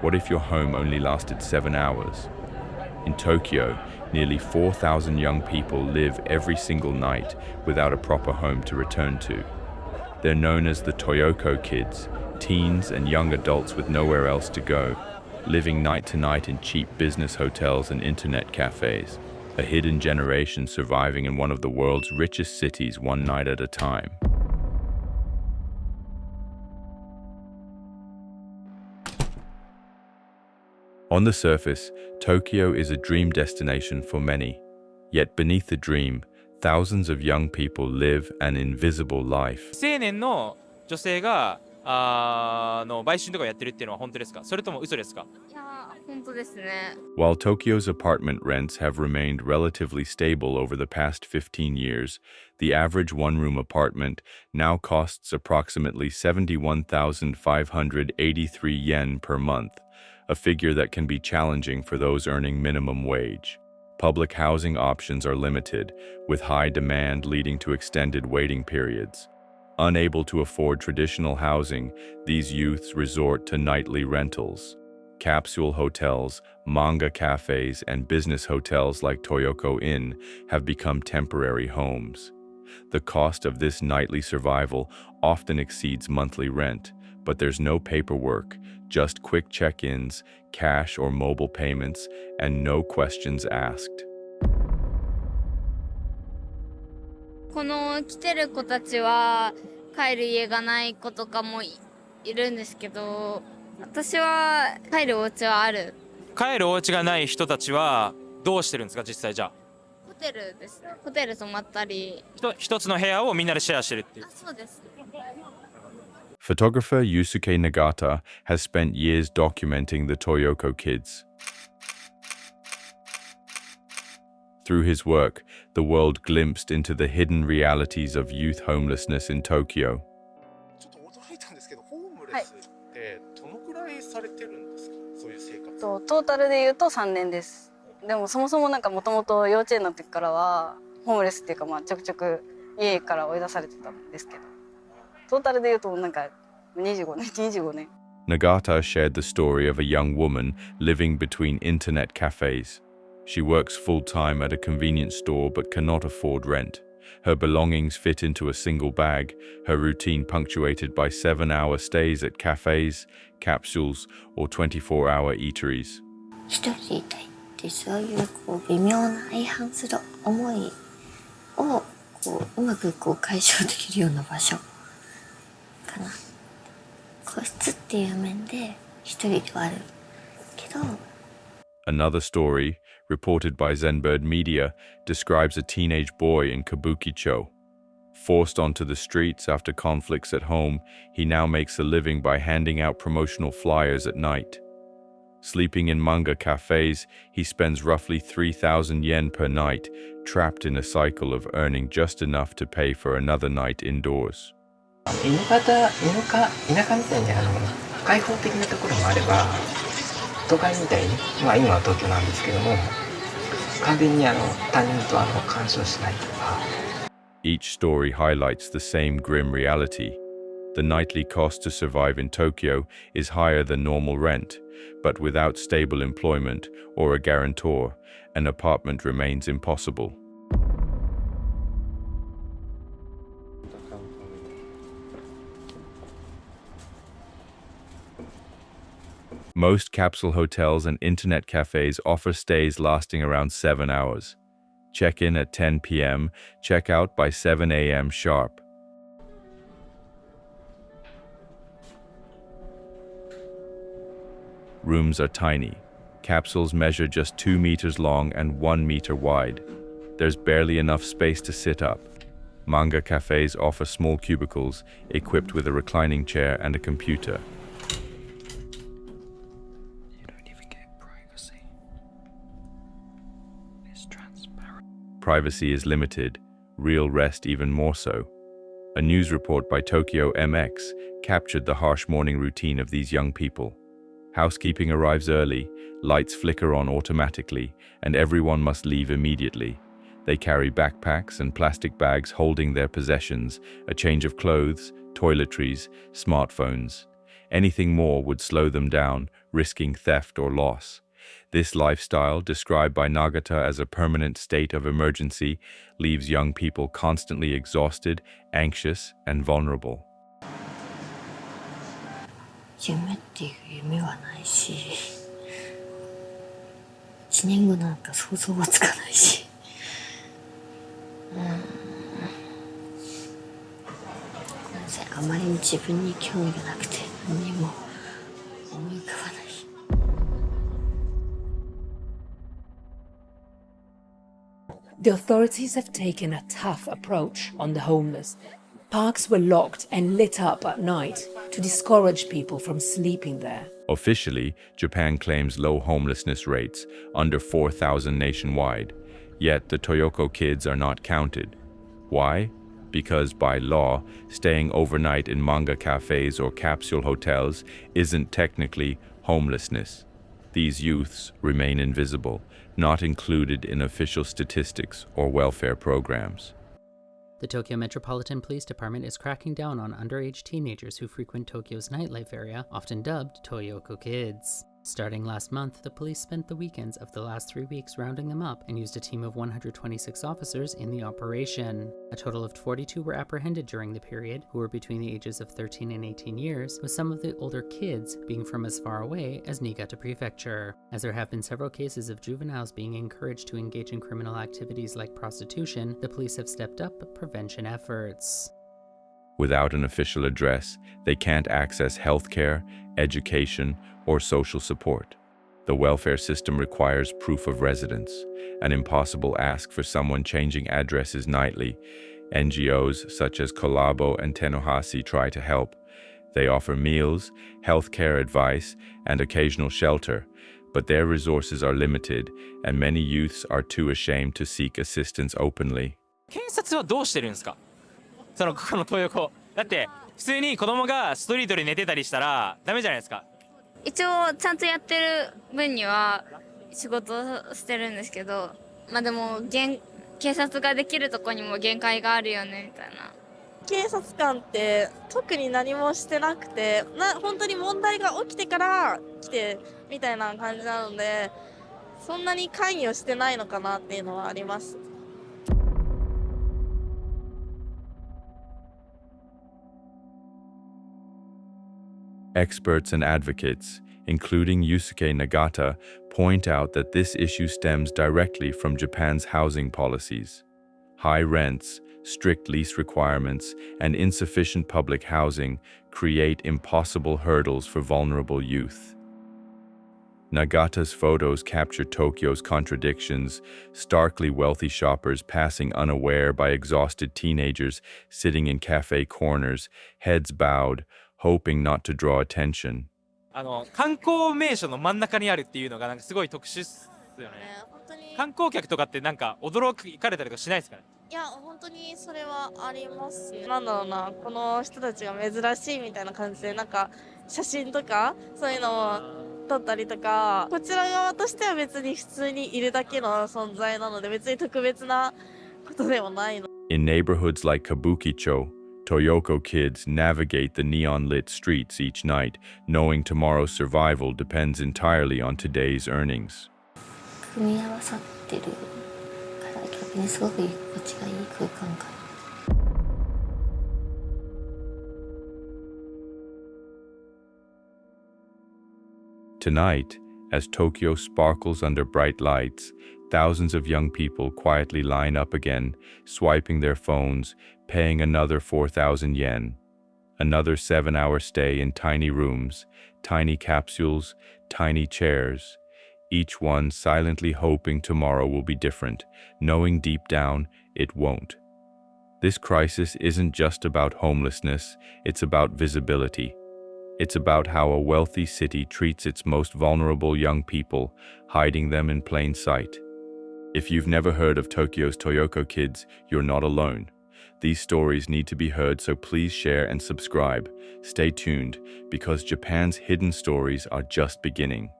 What if your home only lasted 7 hours? In Tokyo, nearly 4,000 young people live every single night without a proper home to return to. They're known as the Toyoko kids, teens and young adults with nowhere else to go, living night to night in cheap business hotels and internet cafes, a hidden generation surviving in one of the world's richest cities one night at a time. On the surface, Tokyo is a dream destination for many. Yet beneath the dream, thousands of young people live an invisible life. 青年の女性が売春とかやってるっていうのは本当ですか？それとも嘘ですか？いや、本当ですね。 While Tokyo's apartment rents have remained relatively stable over the past 15 years, the average one-room apartment now costs approximately 71,583 yen per month, a figure that can be challenging for those earning minimum wage. Public housing options are limited, with high demand leading to extended waiting periods. Unable to afford traditional housing, these youths resort to nightly rentals. Capsule hotels, manga cafes, and business hotels like Toyoko Inn have become temporary homes. The cost of this nightly survival often exceeds monthly rent, but there's no paperwork, just quick check-ins, cash or mobile payments, and no questions asked. この来てる子たちは帰る家がない子とかも いるんですけど、私は帰るお家はある。帰るお家がない人たちはどうしてるんですか実際じゃあ？ホテルですね。ホテル泊まったり。一つの部屋をみんなでシェアしてるっていう。あ、そうです。 Photographer Yusuke Nagata has spent years documenting the Toyoko kids. Through his work, the world glimpsed into the hidden realities of youth homelessness in Tokyo. ちょっと驚いたんですけど、ホームレスってどのくらいされてるんですか？そういう生活。トータルで言うと3年です。でもそもそもなんかもともと幼稚園の時からはホームレスっていうかちょくちょく家から追い出されてたんですけど、トータルで言うとなんか25年。Nagata shared the story of a young woman living between internet cafes. She works full-time at a convenience store but cannot afford rent. Her belongings fit into a single bag, her routine punctuated by 7-hour stays at cafes, capsules, or 24-hour eateries. 一人でいたいってそういう微妙な相反する思いをうまく解消できるような場所かな。個室っていう面で一人ではあるけど。 Another story, reported by Zenbird Media, describes a teenage boy in Kabukicho. Forced onto the streets after conflicts at home, he now makes a living by handing out promotional flyers at night. Sleeping in manga cafes, he spends roughly 3,000 yen per night, trapped in a cycle of earning just enough to pay for another night indoors. 田舎みたいに開放的なところもあれば、都会みたいに、今は東京なんですけども、完全に他人と干渉しないとか。Each story highlights the same grim reality. The nightly cost to survive in Tokyo is higher than normal rent, but without stable employment or a guarantor, an apartment remains impossible. Most capsule hotels and internet cafes offer stays lasting around 7 hours. Check-in at 10 p.m., check-out by 7 a.m. sharp. Rooms are tiny. Capsules measure just 2 meters long and 1 meter wide. There's barely enough space to sit up. Manga cafes offer small cubicles equipped with a reclining chair and a computer. Privacy is limited, real rest even more so. A news report by Tokyo MX captured the harsh morning routine of these young people. Housekeeping arrives early, lights flicker on automatically, and everyone must leave immediately. They carry backpacks and plastic bags holding their possessions, a change of clothes, toiletries, smartphones. Anything more would slow them down, risking theft or loss. This lifestyle, described by Nagata as a permanent state of emergency, leaves young people constantly exhausted, anxious, and vulnerable. 夢っていう夢はないし、1年後なんか想像はつかないし、ごめんなさい、あまりに自分に興味がなくて何にも思い浮かばない。The authorities have taken a tough approach on the homeless. Parks were locked and lit up at night to discourage people from sleeping there. Officially, Japan claims low homelessness rates, under 4,000 nationwide. Yet the Toyoko kids are not counted. Why? Because by law, staying overnight in manga cafes or capsule hotels isn't technically homelessness. These youths remain invisible, not included in official statistics or welfare programs. The Tokyo Metropolitan Police Department is cracking down on underage teenagers who frequent Tokyo's nightlife area, often dubbed Toyoko kids. Starting last month, the police spent the weekends of the last 3 weeks rounding them up and used a team of 126 officers in the operation. A total of 42 were apprehended during the period, who were between the ages of 13 and 18 years, with some of the older kids being from as far away as Niigata Prefecture. As there have been several cases of juveniles being encouraged to engage in criminal activities like prostitution, the police have stepped up prevention efforts. Without an official address, they can't access healthcare, education, or social support. The welfare system requires proof of residence, an impossible ask for someone changing addresses nightly. NGOs such as Kolabo and Tenohasi try to help. They offer meals, healthcare advice, and occasional shelter, but their resources are limited, and many youths are too ashamed to seek assistance openly. 警察はどうしてるんですか？ここの東横。だって普通に子供がストリートで寝てたりしたらダメじゃないですか。一応ちゃんとやってる分には仕事してるんですけど、まあでも警察ができるとこにも限界があるよねみたいな。警察官って特に何もしてなくて、本当に問題が起きてから来てみたいな感じなので、そんなに関与してないのかなっていうのはあります。Experts and advocates, including Yusuke Nagata, point out that this issue stems directly from Japan's housing policies. High rents, strict lease requirements, and insufficient public housing create impossible hurdles for vulnerable youth. Nagata's photos capture Tokyo's contradictions, starkly wealthy shoppers passing unaware by exhausted teenagers sitting in cafe corners, heads bowed, hoping not to draw attention. 観光名所の真ん中にあるっていうのがなんかすごい特殊っすよね。本当に観光客とかってなんか驚かれたりとかしないですかね？いや本当にそれはありますよ。なんだろうな、この人たちが珍しいみたいな感じでなんか写真とかそういうのを撮ったりとか、こちら側としては別に普通にいるだけの存在なので別に特別なことでもないの。In neighborhoods like Kabukicho, Toyoko kids navigate the neon-lit streets each night, knowing tomorrow's survival depends entirely on today's earnings. 組み合わさってるから逆にすごく居心地がいい空間かな。Tonight, as Tokyo sparkles under bright lights, thousands of young people quietly line up again, swiping their phones, paying another 4,000 yen. Another 7-hour stay in tiny rooms, tiny capsules, tiny chairs, each one silently hoping tomorrow will be different, knowing deep down it won't. This crisis isn't just about homelessness, it's about visibility. It's about how a wealthy city treats its most vulnerable young people, hiding them in plain sight. If you've never heard of Tokyo's Toyoko kids, you're not alone. These stories need to be heard, so please share and subscribe. Stay tuned, because Japan's hidden stories are just beginning.